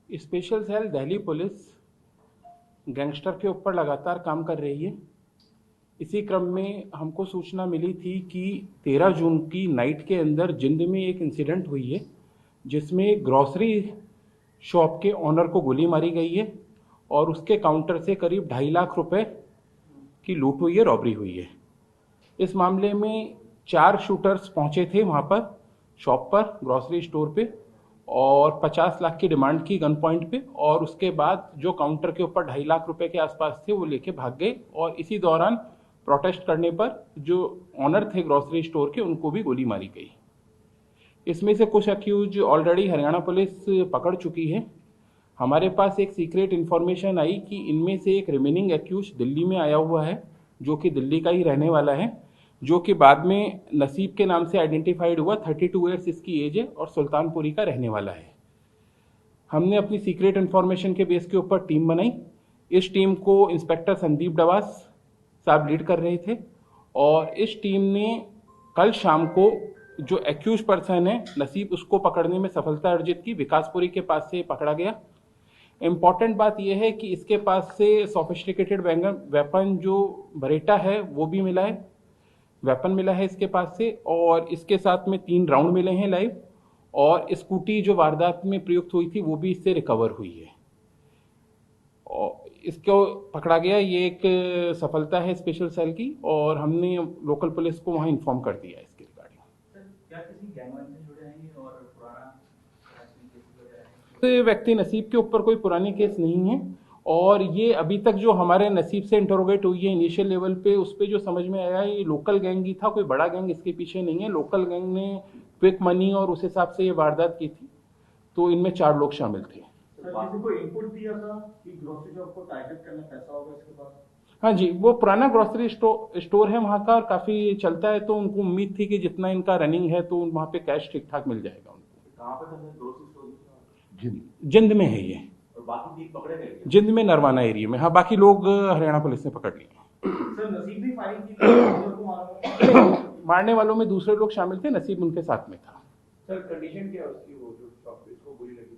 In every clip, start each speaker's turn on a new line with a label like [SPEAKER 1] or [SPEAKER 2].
[SPEAKER 1] Special cell Delhi police gangster के ऊपर लगातार काम कर रही है। इसी क्रम में हमको सूचना मिली थी कि 13 जून की नाइट के अंदर जिंद में एक इंसिडेंट हुई है जिसमें ग्रॉसरी शॉप के ऑनर को गोली मारी गई है और उसके काउंटर से करीब 2.5 लाख रुपए की लूट हुई है, रॉबरी हुई है। इस मामले में 4 शूटर्स पहुंचे थे वहां पर शॉप पर, ग्रॉसरी स्टोर पे, और 50 लाख की डिमांड की गन पॉइंट पे, और उसके बाद जो काउंटर के ऊपर 2.5 लाख रुपए के आसपास थे वो लेके भाग गए। और इसी दौरान प्रोटेस्ट करने पर जो ऑनर थे ग्रॉसरी स्टोर के उनको भी गोली मारी गई। इसमें से कुछ अक्यूज ऑलरेडी हरियाणा पुलिस पकड़ चुकी है। हमारे पास एक सीक्रेट इन्फॉर्मेशन आई कि इनमें से एक रिमेनिंग अक्यूज दिल्ली में आया हुआ है, जो कि दिल्ली का ही रहने वाला है, जो कि बाद में नसीब के नाम से आइडेंटिफाइड हुआ। 32 ईयर्स इसकी एज है और सुल्तानपुरी का रहने वाला है। हमने अपनी सीक्रेट इन्फॉर्मेशन के बेस के ऊपर टीम बनाई। इस टीम को इंस्पेक्टर संदीप डवास साहब लीड कर रहे थे और इस टीम ने कल शाम को जो एक्यूज पर्सन है नसीब, उसको पकड़ने में सफलता अर्जित की। विकासपुरी के पास से पकड़ा गया। इम्पॉर्टेंट बात यह है कि इसके पास से सोफिस्टिकेटेड वेपन जो बरेटा है वो भी मिला है, वेपन मिला है इसके पास से, और इसके साथ में 3 राउंड मिले हैं लाइव, और स्कूटी जो वारदात में प्रयुक्त हुई थी वो भी इससे रिकवर हुई है और इसको पकड़ा गया। ये एक सफलता है स्पेशल सेल की और हमने लोकल पुलिस को वहां इन्फॉर्म कर दिया इसके रिगार्डिंग।
[SPEAKER 2] क्या किसी गैंगवार से जुड़े हैं ये और पुराना
[SPEAKER 1] तो व्यक्ति नसीब के ऊपर कोई पुराने केस नहीं है और ये अभी तक जो हमारे नसीब से इंटरोगेट हुई है इनिशियल लेवल पे, उस पे जो समझ में आया ये लोकल गैंग ही था, कोई बड़ा गैंग इसके पीछे नहीं है। लोकल गैंग ने क्विक मनी और उस हिसाब से ये वारदात की थी, तो इनमें 4 लोग शामिल थे।
[SPEAKER 2] किसी को इनपुट दिया था कि ग्रोसरी शॉप को टारगेट करना, पैसा होगा इसके पास?
[SPEAKER 1] हाँ जी, वो पुराना ग्रोसरी स्टोर है वहाँ का, काफी चलता है, तो उनको उम्मीद थी कि जितना इनका रनिंग है तो वहाँ पे कैश ठीक ठाक मिल जाएगा उनको।
[SPEAKER 2] कहाँ पे था ग्रोसरी स्टोर?
[SPEAKER 1] जिंद में है ये,
[SPEAKER 2] और बाकी 3 पकड़े गए?
[SPEAKER 1] जिंद में नरवाना एरिया में। हाँ, बाकी लोग हरियाणा पुलिस ने पकड़ लिए।
[SPEAKER 2] सर नसीब भी फायरिंग की
[SPEAKER 1] मारने वालों में दूसरे लोग शामिल थे, नसीब उनके साथ में था।
[SPEAKER 2] सर कंडीशन क्या है उसकी, वो जो शॉप पे इसको गोली लगी?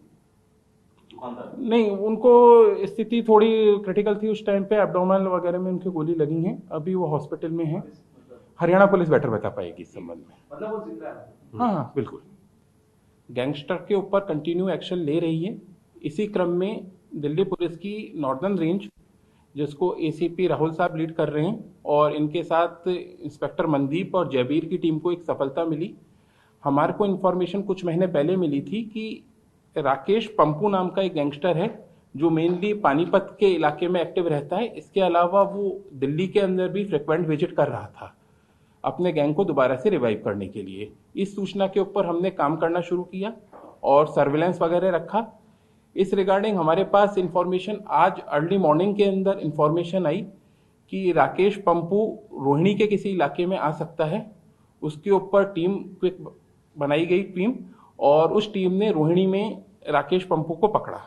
[SPEAKER 1] नहीं, उनको स्थिति थोड़ी क्रिटिकल थी उस टाइम पे, एब्डोमिनल वगैरह में उनकी गोली लगी हैं, अभी वो हॉस्पिटल में है। हरियाणा पुलिस बेटर बता पाएगी इस संबंध में।
[SPEAKER 2] मतलब वो जिंदा है?
[SPEAKER 1] हाँ, बिल्कुल। गैंगस्टर के ऊपर कंटिन्यू एक्शन ले रही है। इसी क्रम में दिल्ली पुलिस की नॉर्दर्न रेंज, जिसको एसीपी राहुल साहब लीड कर रहे हैं, और इनके साथ इंस्पेक्टर मनदीप और जयबीर की टीम को एक सफलता मिली। हमारे को इन्फॉर्मेशन कुछ महीने पहले मिली थी कि राकेश पंपू नाम का एक गैंगस्टर है जो मेनली पानीपत के इलाके में एक्टिव रहता है। इसके अलावा वो दिल्ली के अंदर भी फ्रिक्वेंट विजिट कर रहा था अपने गैंग को दोबारा से रिवाइव करने के लिए। इस सूचना के ऊपर हमने काम करना शुरू किया और सर्विलेंस वगैरह रखा। इस रिगार्डिंग हमारे पास इंफॉर्मेशन आज अर्ली मॉर्निंग के अंदर इंफॉर्मेशन आई कि राकेश पंपू रोहिणी के किसी इलाके में आ सकता है। उसके ऊपर टीम क्विक बनाई गई टीम, और उस टीम ने रोहिणी में राकेश पंपू को पकड़ा।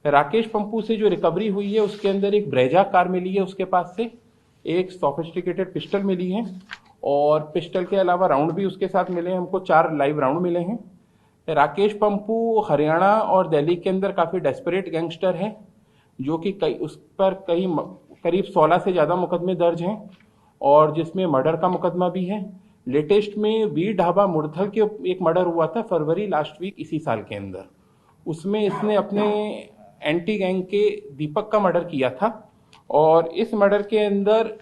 [SPEAKER 1] राकेश पंपू से जो रिकवरी हुई है उसके अंदर एक ब्रेजा कार मिली है उसके पास से, एक सोफिस्टिकेटेड पिस्टल मिली है, और पिस्टल के अलावा राउंड भी उसके साथ मिले हैं। हमको 4 लाइव राउंड मिले हैं। राकेश पंपू हरियाणा और दिल्ली के अंदर काफी डेस्परेट गैंगस्टर है, जो कि उस पर करीब 16 से ज्यादा मुकदमे दर्ज हैं, और जिसमें मर्डर का मुकदमा भी है। लेटेस्ट में वीर ढाबा मुरथल के एक मर्डर हुआ था फरवरी लास्ट वीक इसी साल के अंदर, उसमें इसने अपने एंटी गैंग के दीपक का मर्डर किया था। और इस मर्डर के अंदर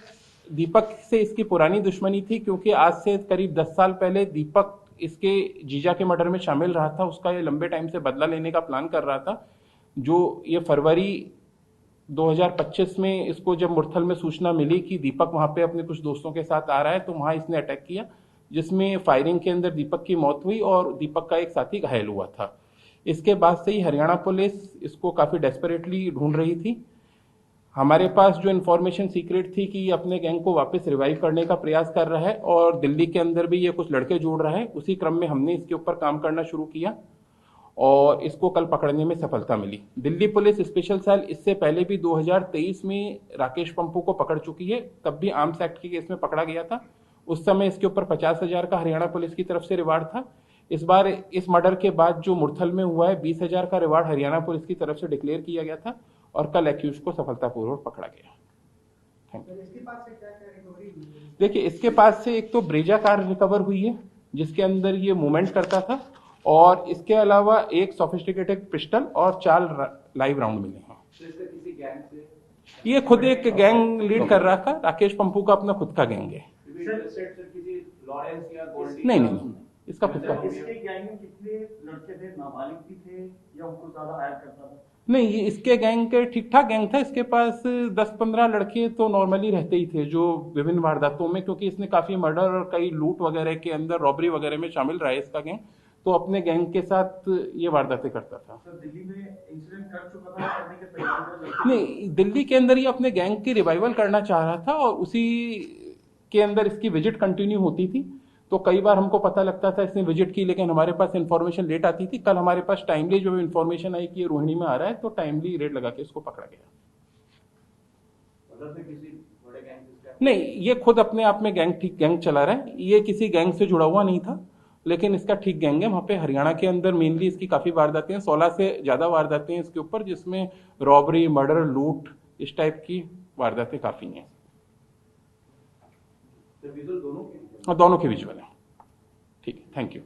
[SPEAKER 1] दीपक से इसकी पुरानी दुश्मनी थी, क्योंकि आज से करीब 10 साल पहले दीपक इसके जीजा के मर्डर में शामिल रहा था। उसका ये लंबे टाइम से बदला लेने का प्लान कर रहा था। जो ये फरवरी 2025 में इसको जब मुरथल में सूचना मिली कि दीपक वहां पे अपने कुछ दोस्तों के साथ आ रहा है, तो वहां इसने अटैक किया, जिसमें फायरिंग के अंदर दीपक की मौत हुई और दीपक का एक साथी घायल हुआ था। इसके बाद से ही हरियाणा पुलिस इसको काफी डेस्परेटली ढूंढ रही थी। हमारे पास जो इन्फॉर्मेशन सीक्रेट थी कि ये अपने गैंग को वापस रिवाइव करने का प्रयास कर रहा है और दिल्ली के अंदर भी ये कुछ लड़के जोड़ रहा है, उसी क्रम में हमने इसके ऊपर काम करना शुरू किया और इसको कल पकड़ने में सफलता मिली। दिल्ली पुलिस स्पेशल सेल इससे पहले भी 2023 में राकेश पंपू को पकड़ चुकी है, तब भी आर्म्स एक्ट के केस में पकड़ा गया था। उस समय इसके ऊपर 50,000 का हरियाणा पुलिस की तरफ से रिवार्ड था। इस बार इस मर्डर के बाद जो मुरथल में हुआ है 20,000 का रिवार्ड हरियाणा पुलिस की तरफ से डिक्लेयर किया गया था और कल एक्यूज को सफलतापूर्वक पकड़ा गया। Thank you.
[SPEAKER 3] इसके पास से क्या रिकवरी हुई है?
[SPEAKER 1] देखिए, इसके पास से एक तो ब्रेजा कार रिकवर हुई है जिसके अंदर ये मूवमेंट करता था, और इसके अलावा एक सोफिस्टिकेटेड पिस्टल और 4 लाइव राउंड मिले हैं।
[SPEAKER 4] किसी गैंग से
[SPEAKER 1] ये खुद एक गैंग लीड कर रहा था, राकेश पंपू का अपना खुद का गैंग है।
[SPEAKER 4] किसी लॉरेंस या गोल्डी
[SPEAKER 1] नहीं, इसका खुद का।
[SPEAKER 2] इसके गैंग में कितने लड़के थे, नाबालिग भी थे या उनको ज्यादा हायर करता था?
[SPEAKER 1] नहीं, ये इसके गैंग के ठीक ठाक गैंग था। इसके पास 10-15 लड़के तो नॉर्मली रहते ही थे जो विभिन्न वारदातों में, क्योंकि इसने काफी मर्डर और कई लूट वगैरह के अंदर रॉबरी वगैरह में शामिल रहा है इसका गैंग, तो अपने गैंग के साथ ये वारदातें करता था।
[SPEAKER 2] सर, दिल्ली में इंसिडेंट कर चुका था, करने के तैयारी
[SPEAKER 1] नहीं, दिल्ली के अंदर ये अपने गैंग की रिवाइवल करना चाह रहा था और उसी के अंदर इसकी विजिट कंटिन्यू होती थी। तो कई बार हमको पता लगता था इसने विजिट की, लेकिन हमारे पास इन्फॉर्मेशन लेट आती थी। कल हमारे पास टाइमली जो इन्फॉर्मेशन आई कि ये रोहिणी में आ रहा है, तो टाइमली रेड लगा के इसको पकड़ा गया। नहीं, ये खुद अपने आप में ठीक गैंग चला रहा है। ये किसी गैंग से जुड़ा हुआ नहीं था, लेकिन इसका ठीक गैंग है। वहां पे हरियाणा के अंदर मेनली इसकी काफी वारदातें हैं, 16 से ज्यादा वारदातें हैं इसके ऊपर, जिसमें रॉबरी, मर्डर, लूट, इस टाइप की वारदातें काफी हैं।
[SPEAKER 4] दोनों
[SPEAKER 1] और दोनों के विजुअल है। ठीक है, थैंक यू।